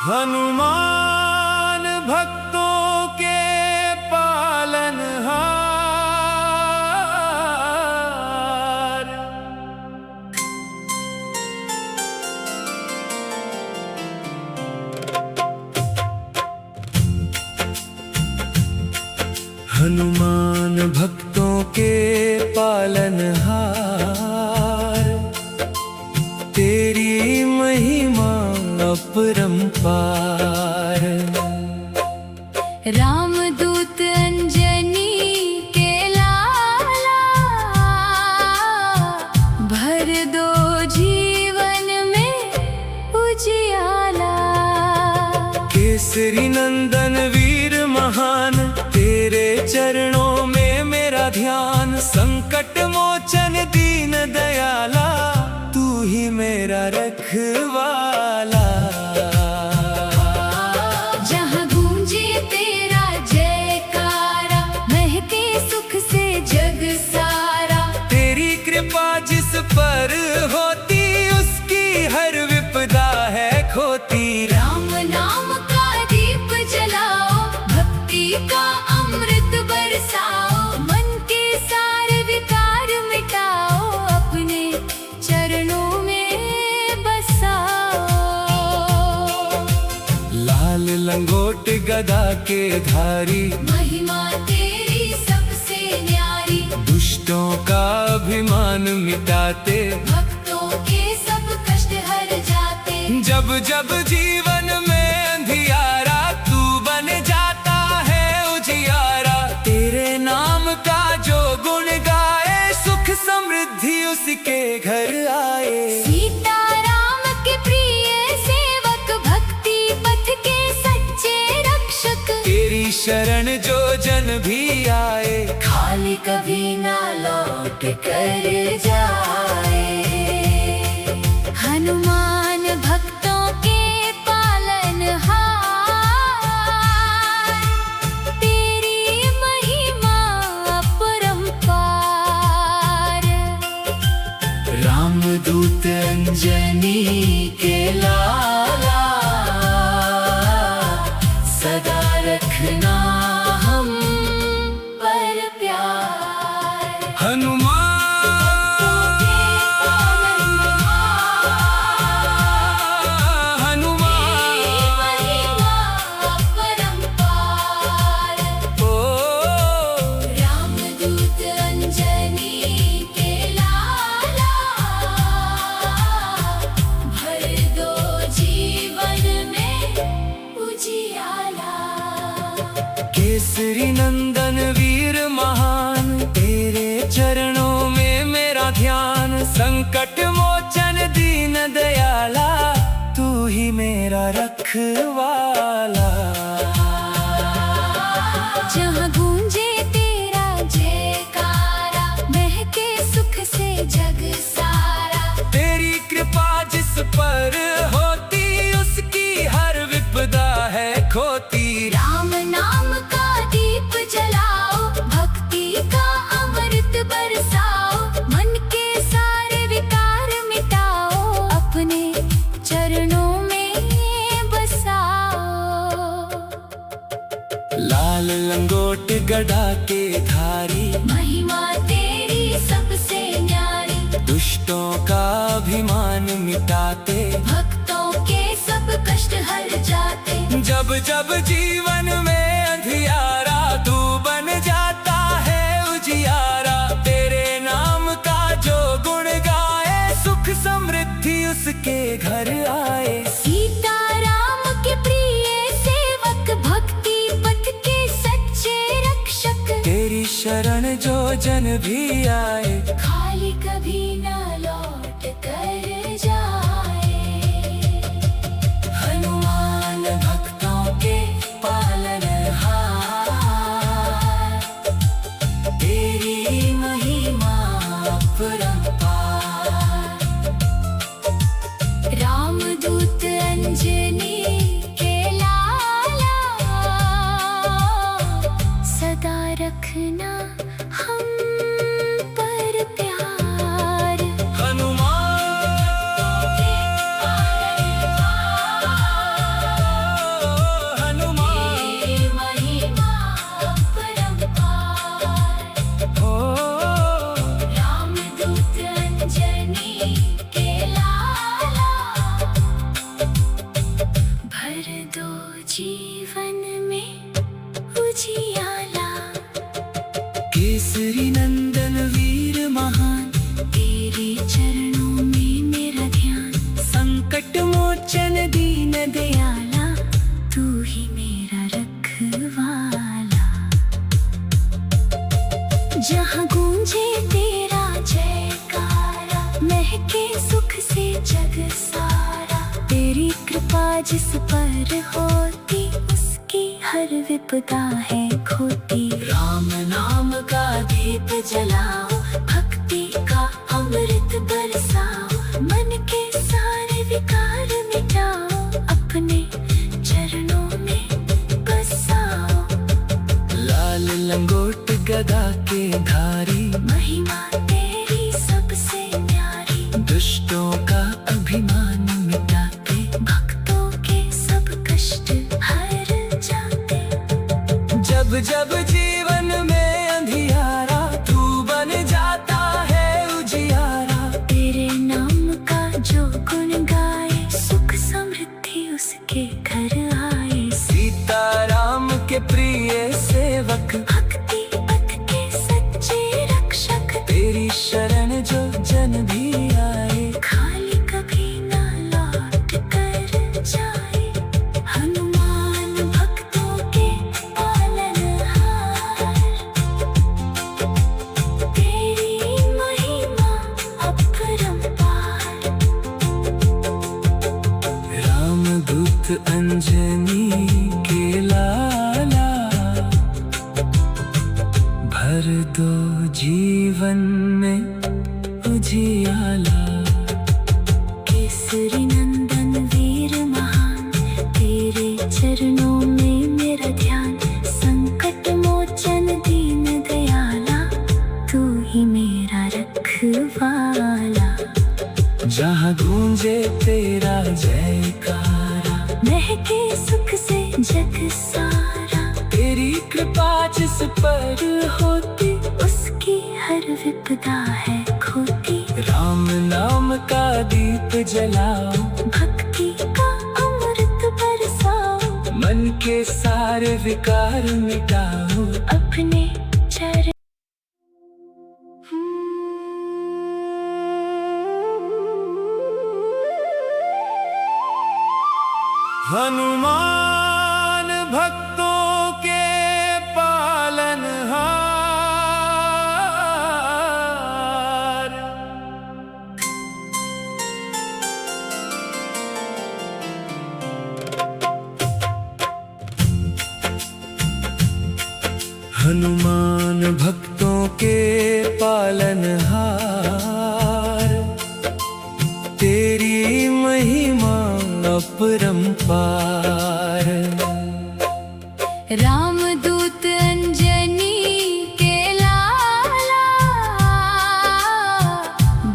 हनुमान भक्तों के पालनहार। हनुमान भक्तों के पालनहार, तेरी महिमा अपरंपार। रामदूत अंजनी के लाला, भर दो जीवन में उजियाला। केसरी नंदन वीर महान, तेरे चरणों में मेरा ध्यान। संकट मोचन दीन दयाला, तू ही मेरा रखवाला। जहाँ गूंजे तेरा जयकारा, महके सुख से जग सारा। तेरी कृपा जिस पर होती, उसकी हर विपदा है खोती। राम नाम का दीप जलाओ, भक्ति का अमृत बरसाओ। मन के सारे विकार मिटाओ, अपने चरणों में बसाओ। लाल लंगोट गदा के धारी, महिमा तेरी सबसे न्यारी। दुष्टों का अभिमान मिटाते, भक्तों के सब कष्ट हर जाते। जब जब जीवन में अंधियारा, तू बन जाता है उजियारा। तेरे नाम का जो गुण गाए, सुख समृद्धि उसके घर आए। सीताराम के प्रिय सेवक, भक्ति पथ के सच्चे रक्षक। तेरी शरण जो जन भी आए, खाली कभी ना लौट कर जाए। हनुमान भक्तों के पालनहार, तेरी महिमा अपरंपार। रामदूत अंजनी के लाला, सदा रखना हम पर प्यार। हनुमान महिमा अपरंपार। ओ रामदूत अंजनी के लाला, भर दो जीवन में उजियाला। केसरी नंदन वीर महान, तेरे चरणों में मेरा ध्यान। संकट मोचन दीन दयाला, तू ही मेरा रखवाला। जहाँ गूंजे तेरा जयकारा, महके सुख से जग सारा। तेरी कृपा जिस पर होती, उसकी हर विपदा है खोती। राम नाम का दीप जलाओ, भक्ति का अमृत बरसाओ। मन के सारे विकार मिटाओ, अपने चरणों में बसाओ। लाल लंगोट गदा के धारी, महिमा तेरी सबसे न्यारी। दुष्टों का अभिमान मिटाते, भक्तों के सब कष्ट हर जाते। जब जब जीवन में अंधियारा, तू बन जाता है उजियारा। तेरे नाम का जो गुण गाए, सुख समृद्धि उसके घर आए। सीताराम के प्रिय सेवक, भक्ति पथ के सच्चे रक्षक। तेरी शरण जो जन भी आए, खाली कभी ना लौट कर जाए। हनुमान भक्तों के पालनहार, तेरी महिमा अपरंपार। रामदूत अंजनी के लाला, सदा रखना हम पर प्यार। हनुमान केसरी नंदन वीर महान, तेरे चरणों में मेरा ध्यान। संकट मोचन दीन दयाला, तू ही मेरा रखवाला। जहाँ गूंजे तेरा जयकारा, महके सुख से जग सारा। तेरी कृपा जिस पर होती, उसकी हर विपदा है खोती। राम नाम का दीप जलाओ, भक्ति का अमृत बरसाओ। मन के सारे विकार मिटाओ, अपने चरणों में बसाओ। लाल लंगोट गदा के धारी, महिमा तेरी सबसे न्यारी। दुष्टों का अभिमान मिटाते, भक्तों के सब कष्ट हर जाते। जब जब जीवन में अंधियारा, तू बन जाता है उजियारा। तेरे नाम का जो गुण गाए, सुख समृद्धि उसके घर आए। सीताराम के प्रिय सेवक, भक्ति पथ के सच्चे रक्षक। तेरी शरण जो जन भी आए, खाली कभी ना लौट कर जाए। हनुमान भक्तों के पालनहार, तेरी महिमा अपरंपार। रामदूत अंजनी के लाला, भर दो जीवन में उजियाला। केसरी नंदन वीर महान, तेरे चरणों में मेरा ध्यान। संकट मोचन दीन दयाला, तू ही मेरा रखवाला। जहाँ गूंजे तेरा जयकारा, महके सुख से जग सारा। तेरी कृपा जिस पर होती, उसकी हर विपदा है खोती। राम नाम का दीप जलाओ, भक्ति का अमृत बरसाओ। मन के सारे विकार मिटाओ। अपने चरण हनुमान भक्तों के पालनहार, हनुमान भक्तों के पालनहार। तेरी महिमा अपरंपार। रामदूत अंजनी के लाला,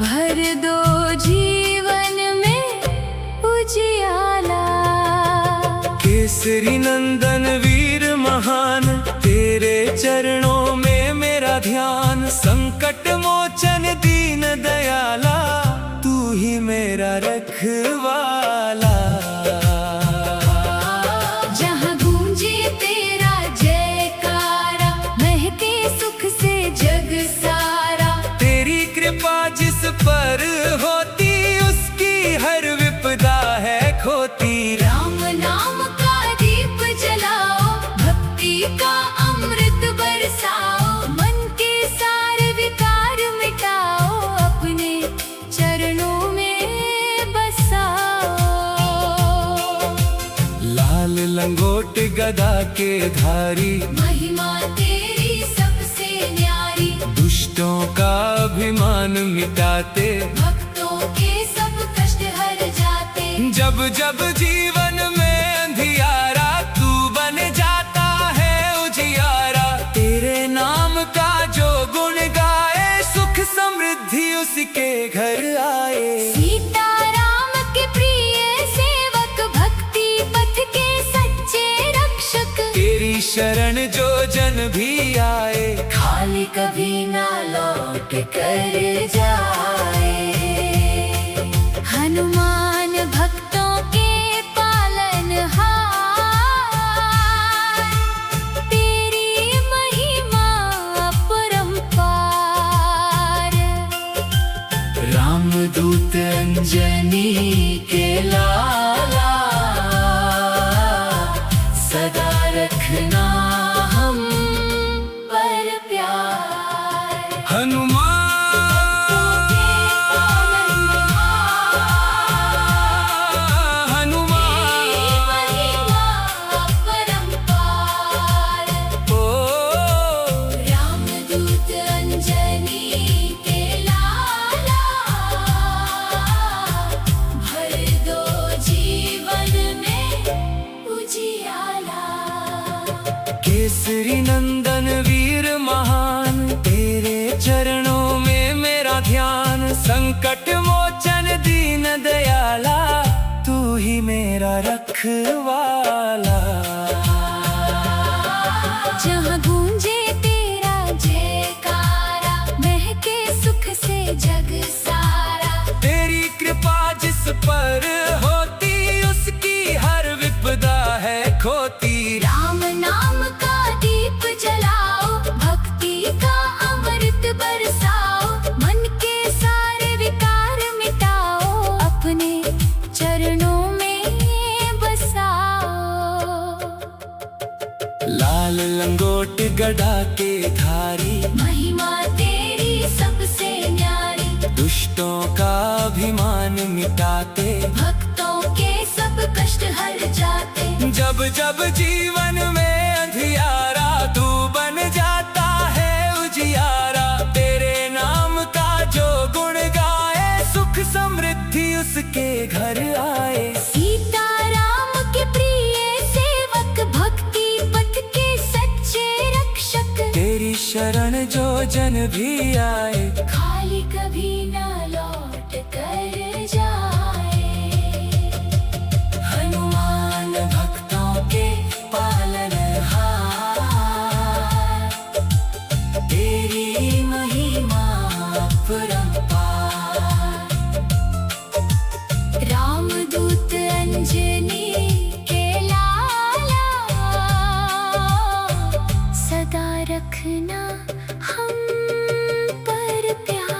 भर दो जीवन में उजियाला। केसरी नंदन वीर महान, तेरे चरणों में मेरा ध्यान। संकट मोचन दीन दयाला, तू ही मेरा रखवाला। जहाँ गूंजे तेरा जयकारा, महके सुख से जग सारा। तेरी कृपा जिस पर होती, उसकी हर विपदा है खोती। राम नाम का दीप जलाओ, भक्ति का अमृत बरसाओ। मन के सारे विकार मिटाओ, अपने चरणों में बसाओ। लाल लंगोट गदा के धारी, महिमा तेरी सबसे न्यारी। दुष्टों का अभिमान मिटाते, भक्तों के सब कष्ट हर जाते। जब जब जीवन में अंधियारा, तू बन जाता है उजियारा। तेरे नाम का जो गुण गाए, सुख समृद्धि उसके घर आए। सीताराम के प्रिय सेवक, भक्ति पथ के सच्चे रक्षक। तेरी शरण जो जन भी आए, खाली कभी ना लौट कर जाए। हनुमान भक्तों के पालनहार, तेरी महिमा अपरंपार। अंजनी के लाला, सदा रखना हम पर प्यार। हनुमान केसरी नंदन वीर महान, तेरे चरणों में मेरा ध्यान। संकट मोचन दीन दयाला, तू ही मेरा रखवाला। जहाँ गूंजे तेरा जयकारा, महके सुख से जग सारा। तेरी कृपा जिस पर होती, उसकी हर विपदा है खोती। राम नाम का दीप जलाओ, भक्ति का अमृत बरसाओ। मन के सारे विकार मिटाओ, अपने चरणों में बसाओ। लाल लंगोट गदा के धारी, महिमा तेरी सबसे न्यारी। दुष्टों का अभिमान मिटाते, भक्तों के सब कष्ट हर जाते। जब जब जीवन में अंधियारा, तू बन जाता है उजियारा। तेरे नाम का जो गुण गाए, सुख समृद्धि उसके घर आए। सीता राम के प्रिय सेवक, भक्ति पथ के सच्चे रक्षक। तेरी शरण जो जन भी आए, खाली कभी न लौट कर जाए। हनुमान भक्तों के पालनहार, तेरी महिमा अपरंपार। रामदूत अंजनी के लाला, सदा रखना हम पर प्यार।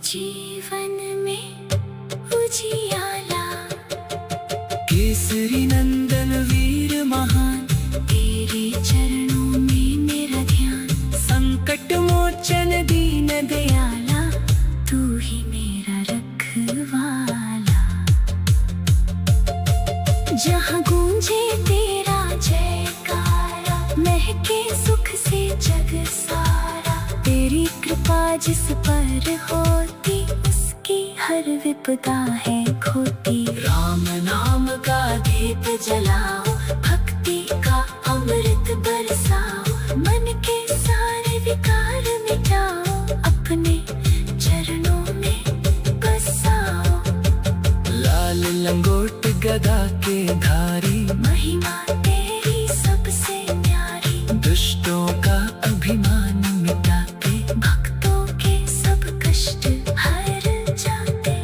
जीवन में उजियाला, केसरी नंदन वीर महान, तेरे चरणों में मेरा ध्यान। संकट मोचन दीन दयाला, तू ही मेरा रखवाला। जहाँ गूंजे तेरा जयकारा, महके सुख से जग सारा। तेरी कृपा जिस पर होती, उसकी हर विपदा है खोती। राम नाम का दीप जलाओ, भक्ति का अमृत बरसाओ। मन के सारे विकार मिटाओ, अपने चरणों में बसाओ। लाल लंगोट गदा के धारी, महिमा तेरी सबसे न्यारी। दुष्टों का अभिमान मिटाते, भक्तों के सब कष्ट हर जाते।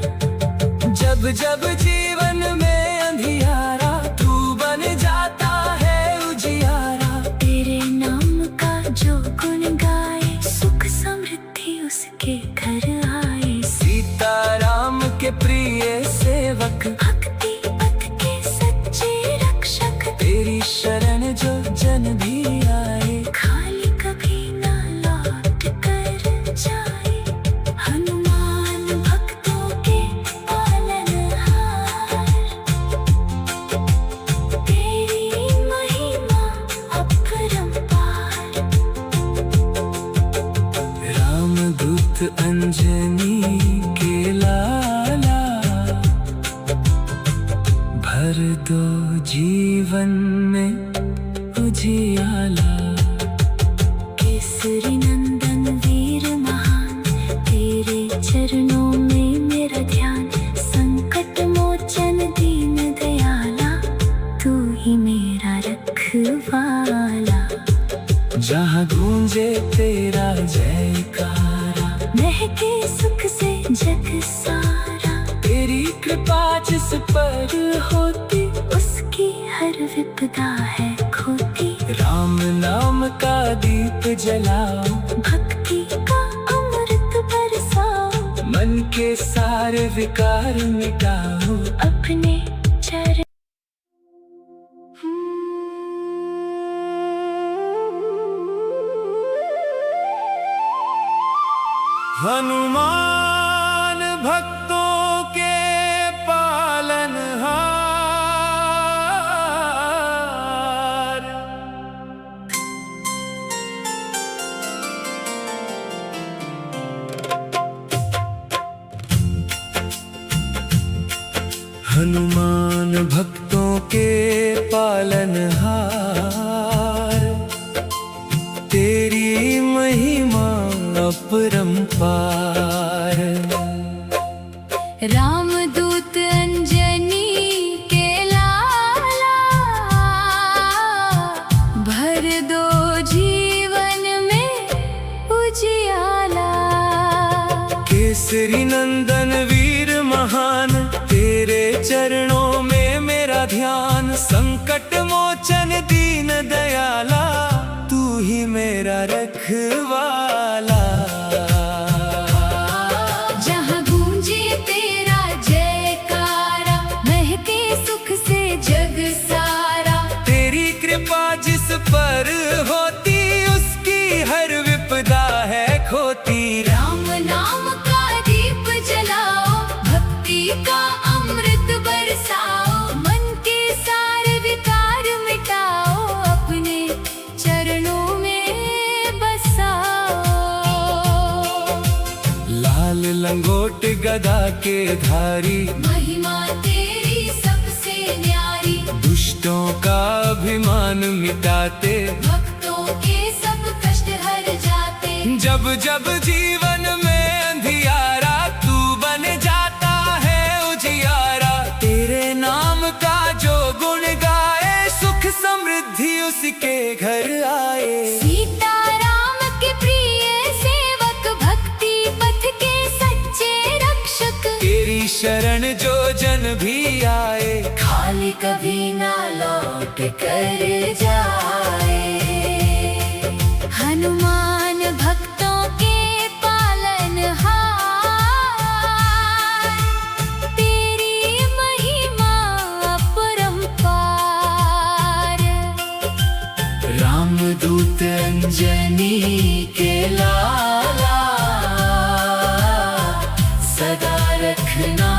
जब जब जीवन में अंधियारा, तू बन जाता है उजियारा। तेरे नाम का जो गुण गाए, सुख समृद्धि उसके घर आए। सीता राम के प्रिय सेवक, भक्ति पथ के सच्चे रक्षक। तेरी शरण जो जन भी आए, खाली कभी ना लौट कर जाए। हनुमान भक्तों के पालनहार, तेरी महिमा अपरंपार। रामदूत अंजनी के लाला, भर दो जीवन में उजियाला। केसरी नंदन वीर महान, तेरे चरणों में मेरा ध्यान। संकट मोचन दीन दयाला, तू ही मेरा रखवाला। जहाँ गूंजे तेरा जयकारा, महके सुख से जग सारा। तेरी कृपा जिस पर होती, उसकी हर विपदा है खोती। राम नाम का दीप जलाओ, भक्ति का अमृत बरसाओ। मन के सारे विकार मिटाओ, अपने चरण हनुमान भक्तों के पालनहार। हनुमान भक्तों के पालनहार, तेरी महिमा अपरंपार। रामदूत अंजनी के लाला, भर दो जीवन में उजियाला। केसरी नंदन वीर महान, तेरे चरणों में मेरा ध्यान। संकट मोचन दीन दयाला, तू ही मेरा रखवाला। जहाँ गूंजे तेरा जयकारा, महके सुख से जग सारा। तेरी कृपा जिस पर होती, उसकी हर विपदा है खोती। राम नाम का दीप जलाओ, भक्ति का अमृत बरसाओ। मन के सारे विकार मिटाओ, अपने चरणों में बसाओ। लाल लंगोट गदा के धारी, महिमा तेरी सबसे न्यारी। दुष्टों का अभिमान मिटाते, भक्तों के सब कष्ट हर जाते। जब जब जीवन में अंधियारा, तू बन जाता है उजियारा। तेरे नाम का जो गुण गाए, सुख समृद्धि उसके घर आए। सीताराम के प्रिय सेवक, भक्ति पथ के सच्चे रक्षक। तेरी शरण जो जन भी आए, खाली कभी ना लौट कर जाए। हनुमान भक्तों के पालनहार, तेरी महिमा अपरंपार। रामदूत अंजनी के लाला, सदा रखना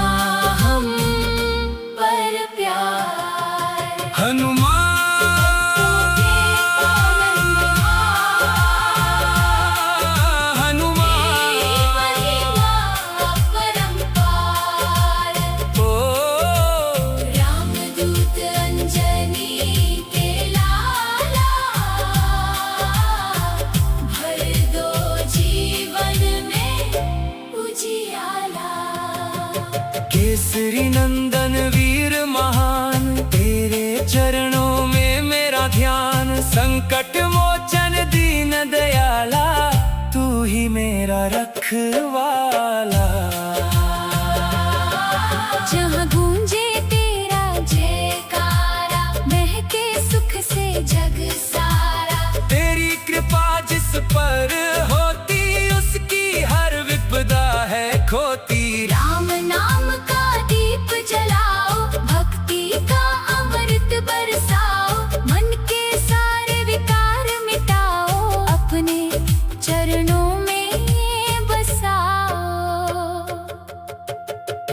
हम पर प्यार। हनुमान केसरी नंदन वीर महान, तेरे चरणों में मेरा ध्यान। संकट मोचन दीन दयाला, तू ही मेरा रखवाला। जहाँ गूंजे तेरा जयकारा, महके सुख से जग सारा। तेरी कृपा जिस पर होती, उसकी हर विपदा है खोती। राम नाम का दीप जलाओ, भक्ति का अमृत बरसाओ। मन के सारे विकार मिटाओ, अपने चरणों में बसाओ।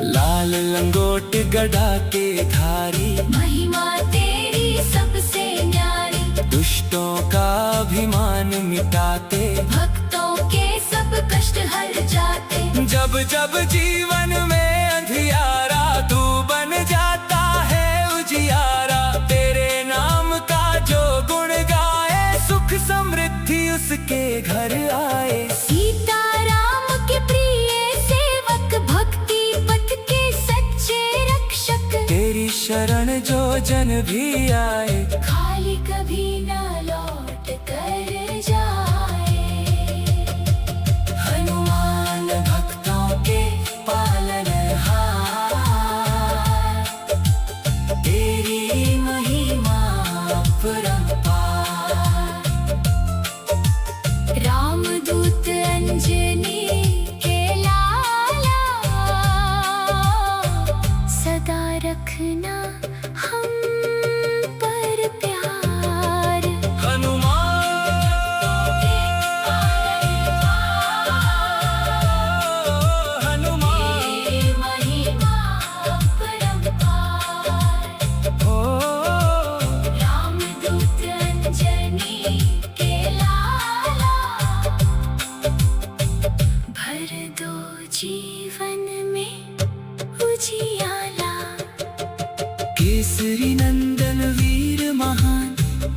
लाल लंगोट गदा के धारी, महिमा तेरी सबसे न्यारी। दुष्टों का अभिमान मिटाते, भक्तों के सब कष्ट हर जाते। जब जब जीवन में अंधियारा, तू बन जाता है उजियारा। तेरे नाम का जो गुण गाए, सुख समृद्धि उसके घर आए। सीताराम के प्रिय सेवक, भक्ति पथ के सच्चे रक्षक। तेरी शरण जो जन भी आए, खाली कभी ना लौट कर जाए। अपरंपार। रामदूत अंजनी के लाला, सदा रखना हम पर प्यार। महिमा अपरंपार। रामदूत अंजनी के लाला, भर दो जीवन में उजियाला। केसरी नंदन वीर महान,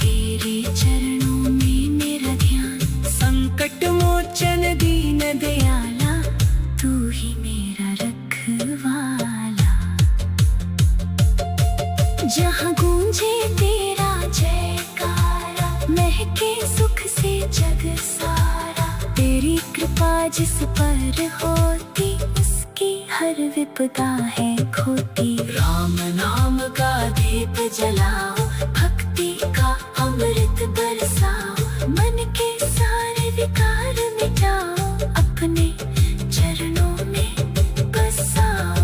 तेरे चरणों में मेरा ध्यान। संकट मोचन दीन दयाला, तू ही मेरा रखवाला। जहाँ गूंजे तेरा जयकारा, महके सुख से जग सारा। तेरी कृपा जिस पर होती, उसकी हर विपदा है खोती। राम नाम का दीप जलाओ, भक्ति का अमृत बरसाओ। मन के सारे विकार मिटाओ, अपने चरणों में बसाओ।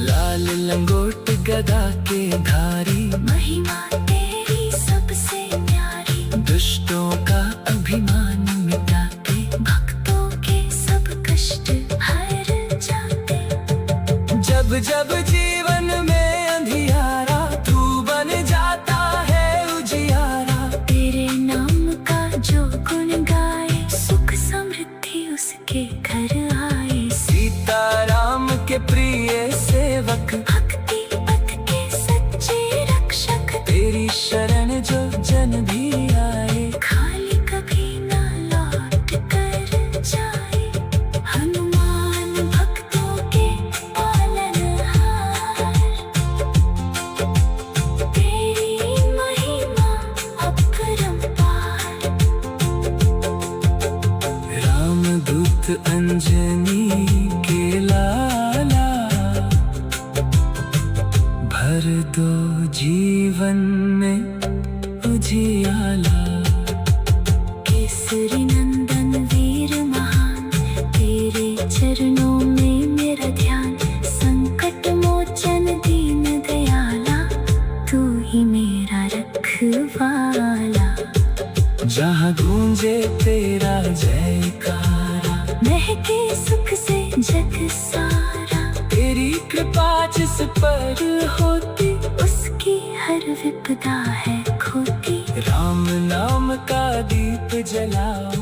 लाल लंगोट गदा के धारी, महिमा तेरी सबसे न्यारी। दुष्टों का अभिमान मिटाते, भक्तों के सब कष्ट हर जाते। जब जब जीवन में अंधियारा, तू बन जाता है उजियारा। तेरे नाम का जो गुण गाए, सुख समृद्धि उसके घर आए। सीताराम के प्रिय सेवक, भक्ति पथ के सच्चे रक्षक। तेरी शरण जो जन भी आए, खाली कभी ना लौट कर जाए। हनुमान भक्तों के पालनहार, तेरी महिमा अपरंपार। रामदूत अंजनी के लाला, भर दो जीवन में उजियाला। केसरी नंदन वीर महान, तेरे चरणों में मेरा ध्यान। संकट मोचन दीन दयाला, तू ही मेरा रखवाला। जहाँ गूंजे तेरा जयकारा, महके सुख से जग सारा। तेरी कृपा जिस पर होती, उसकी हर विपदा है खोती। राम नाम का दीप जलाओ,